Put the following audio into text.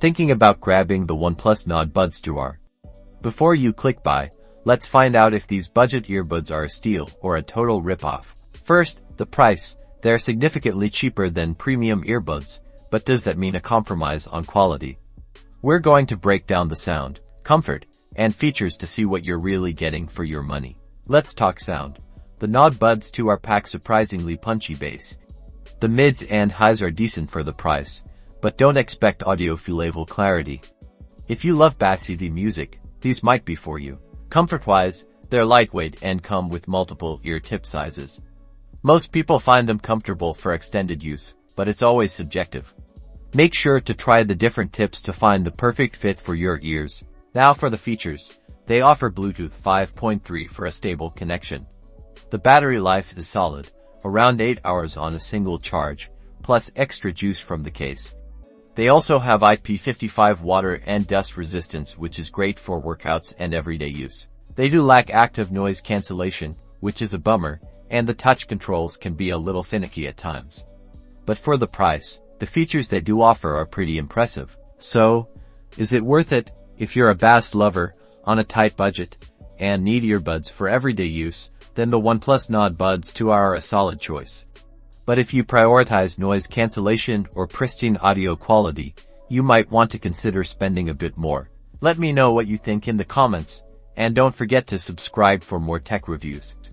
Thinking about grabbing the Oneplus Nord Buds 2R? Before you click buy, let's find out if these budget earbuds are a steal or a total ripoff. First, the price. They're significantly cheaper than premium earbuds, but does that mean a compromise on quality? We're going to break down the sound, comfort, and features to see what you're really getting for your money. Let's talk sound. The Nord Buds 2R pack surprisingly punchy bass. The mids and highs are decent for the price, but don't expect audiophile clarity. If you love bassy music, these might be for you. Comfort-wise, they're lightweight and come with multiple ear tip sizes. Most people find them comfortable for extended use, but it's always subjective. Make sure to try the different tips to find the perfect fit for your ears. Now for the features. They offer Bluetooth 5.3 for a stable connection. The battery life is solid, around 8 hours on a single charge, plus extra juice from the case. They also have IP55 water and dust resistance, which is great for workouts and everyday use. They do lack active noise cancellation, which is a bummer, and the touch controls can be a little finicky at times. But for the price, the features they do offer are pretty impressive. So, is it worth it? If you're a bass lover, on a tight budget, and need earbuds for everyday use, then the Oneplus Nord Buds 2R are a solid choice. But if you prioritize noise cancellation or pristine audio quality, you might want to consider spending a bit more. Let me know what you think in the comments, and don't forget to subscribe for more tech reviews.